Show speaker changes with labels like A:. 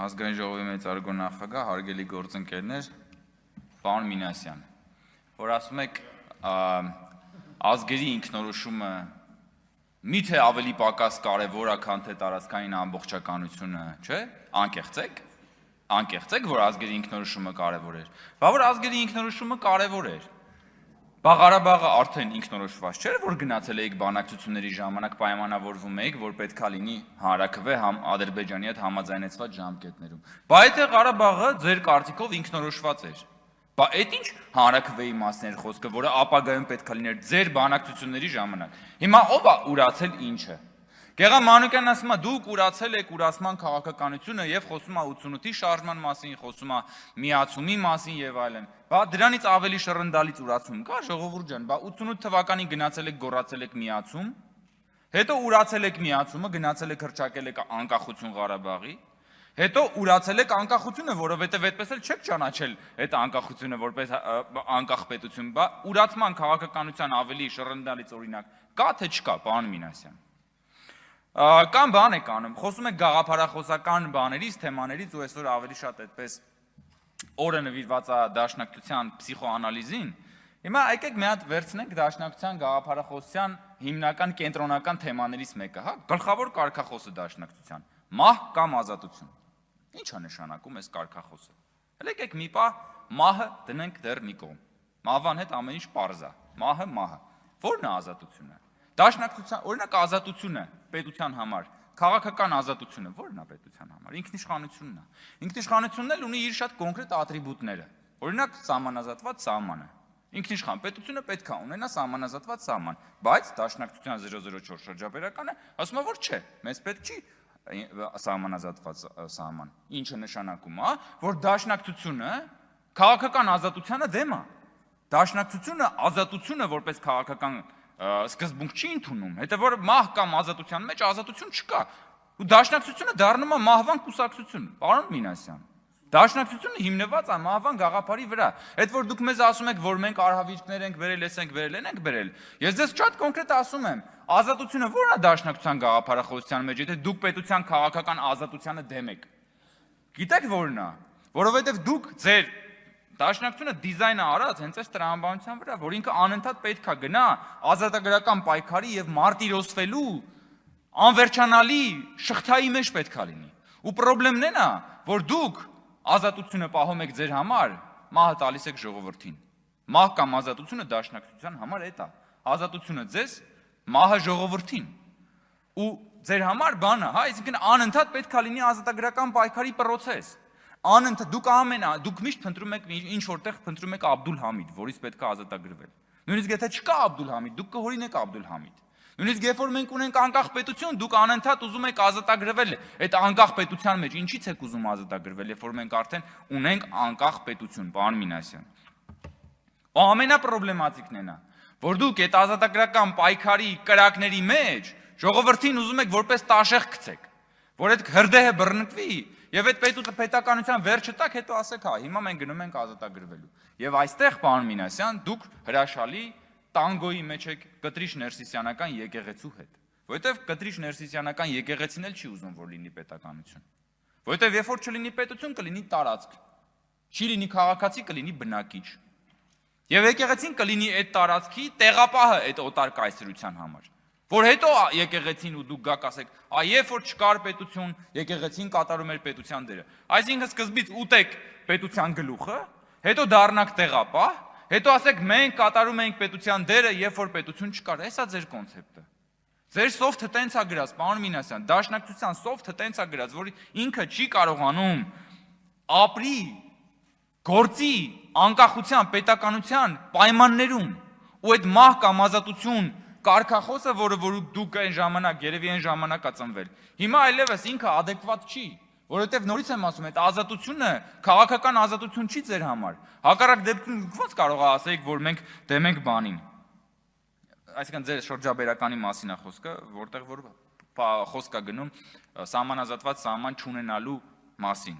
A: Ազգային ժողովի մեծարգո նախագահ, հարգելի գործընկերներ, պարոն Մինասյան, որ ասում եք ազգերի ինքնորոշումը միթե ավելի պակաս կարևոր է, քան թե տարածքային ամբողջականությունը, չէ՞, անկեղծ եք, որ ազգերի ինքնորոշումը կարևոր էր, բա որ ազգերի ինքնորոշումը կարևոր էր, բա Ղարաբաղը արդեն ինքնորոշված չէր, որ գնացել էիք բանակցությունների ժամանակ պայմանավորվում էիք, որ պետքա լինի հանրաքվե Ադրբեջանի հետ համաձայնեցված ժամկետներում, բա եթե Ղարաբաղը ձեր կարծիքով ինքնորոշված էր, բա այդ ինչ հանրաքվեի մասն էր խոսքը, որը ապագայում պետքա լիներ ձեր բանակցությունների ժամանակ, հիմա ով է ուրացել ինչը, Գեղամ Մանուկյանն ասում է դուք ուրացել եք ուրացման քաղաքականությունը եւ խոսում է 88-ի շարժման մասին, խոսում է միացումի մասին եւ այլն։ Բա դրանից ավելի շռնդալից ուրացում կա, ժողովուրդ ջան, բա 88 թվականին գնացել եք գոռացել եք միացում, հետո ուրացել եք միացումը, գնացել եք հռչակել եք անկախություն Ղարաբաղի, հետո ուրացել եք անկախությունը, որովհետեւ այդպես էլ չեք ճանաչել այդ անկախությունը որպես անկախ պետություն, բա ուրացման քաղաքականության ավելի շռնդալից օրինակ կա թե չկա, պարոն Մինասյան։ Կամ բան եք անում, խոսում եք գաղափարախոսական բաներից, թեմաներից ու այսօր ավելի շատ այդպես օրը նվիրված է դաշնակցության փսիխոանալիզին, հիմա եկեք մի հատ վերցնենք դաշնակցության գաղափարախոսության հիմնական կենտրոնական թեմաներից մեկը, հա, գլխավոր կարգախոսը դաշնակցության, մահ կամ ազատություն։ Ինչ է նշանակում այս կարգախոսը։ Հələ եկեք մի պահ մահը դնենք դեռ մի կողմ։ Մահվան հետ ամեն ինչ պարզ է, մահը։ Որն է ազատությունը։ Դաշնակցության, օրինակ ազատությունը պետության համար, քաղաքական ազատությունը, որն է պետության համար, ինքնիշխանությունն է։ Ինքնիշխանությունն էլ ունի իր շատ կոնկրետ ատրիբուտները։ Օրինակ սահմանազատված սահմանը։ Ինքնիշխան պետությունը պետք է ունենա սահմանազատված սահման, բայց դաշնակցության 004 շրջաբերականը ասում է, որ չէ, մեզ պետք չի սահմանազատված սահման։ Ինչը նշանակում է, որ դաշնակցությունը քաղաքական ազատությանը դեմ է։ Դաշնակցությունը ազատությունը որպես քաղաքական սկզբունք չի ընդունում, հետո որ մահ կամ ազատության մեջ ազատություն չկա, ու դաշնակցությունը դառնում է մահվան կուսակցություն, պարոն Մինասյան, դաշնակցությունը հիմնված է մահվան գաղափարի վրա, այդ որ դուք մեզ ասում եք, որ մենք արհավիրքներ ենք բերել, ենք բերել, ես ձեզ շատ կոնկրետ ասում եմ, ազատությունը ո՞րն է դաշնակցության գաղափարախոսության մեջ, եթե դուք պետության քաղաքական ազատությանը դեմ եք, գիտեք ո՞րն է, որովհետև դուք ձեր Դաշնակցությունը դիզայնը արած հենց այս տրամաբանության վրա, որ ինքը անընդհատ պետք է գնա ազատագրական պայքարի եւ մարտիրոսվելու անվերջանալի շղթայի մեջ պետք է լինի։ Ու խնդրեմն այն է, որ դուք ազատությունը պահում եք ձեր համար, մահը տալիս եք ժողովրդին։ Մահ կամ ազատությունը դաշնակցության համար այդ է։ Ազատությունը ձեզ, մահը ժողովրդին։ Ու ձեր համար բանը, հա, այսինքն անընդհատ պետք է լինի ազատագրական պայքարի process։ Անընդհատ դուք միշտ փնտրում եք ինչ որտեղ փնտրում եք Աբդուլ Համիդ, որից պետք է ազատագրվել։ Նույնիսկ եթե չկա Աբդուլ Համիդ, դուք կհորինեք Աբդուլ Համիդ։ Նույնիսկ երբ որ մենք ունենք անկախ պետություն, դուք անընդհատ ուզում եք ազատագրվել այդ անկախ պետության մեջ։ Ինչի՞ց եք ուզում ազատագրվել, երբ որ մենք արդեն ունենք անկախ պետություն, պարոն Մինասյան։ Ամենապրոբլեմատիկն է, որ դուք այդ ազատագրական պայքարի կրակների մեջ ժողովրդին ուզում եք որպես տաշեղ գցեք, որ այդ հրդեհը բռնկվի Եվ այդ պետականության վերջը տակ հետո ասեք, հա, հիմա մենք գնում ենք ազատագրվելու։ Եվ այստեղ, պարոն Մինասյան, դուք հրաշալի տանգոյի մեջ եք Կտրիշ Ներսիսյանական եկեղեցու հետ։ Որովհետև Կտրիշ Ներսիսյանական եկեղեցին էլ չի ուզում, որ լինի պետականություն։ Որովհետև երբ որ չլինի պետություն, կլինի տարածք։ Չի լինի քաղաքացի, կլինի բնակիչ։ Եվ եկեղեցին կլինի այդ տարածքի տեղապահը այդ օտար կայսրության համար։ Որ հետո եկեղեցին ու դուք գաք ասեք, երբ որ չկար պետություն, եկեղեցին կատարում էր պետության դերը։ Այսինքն սկզբից ուտեք պետության գլուխը, հետո դառնաք տեղապահ, հետո ասեք մենք կատարում ենք պետության դերը, երբ որ պետություն չկար։ Էսա ձեր կոնցեպտը։ Ձեր սոֆթը տենց է գրած, պարոն Մինասյան, դաշնակցության սոֆթը տենց է գրած, որ ինքը չի կարողանում ապրի, գործի, անկախության, պետականության պայմաններում, ու այդ մահ կամ ազատություն կարգախոսը, որը դուք այն ժամանակ, երևի այն ժամանակ է ծնվել, հիմա այլևս ինքը adekvat չի, որովհետև նորից եմ ասում, այդ ազատությունը քաղաքական ազատություն չի ձեր համար, հակառակ դեպքում ո՞նց կարող է ասեք, որ մենք դեմ ենք բանին, այսինքն ձեր շրջաբերականի մասին է խոսքը, որտեղ որ խոսք է գնում սահմանազատված սահման չունենալու մասին։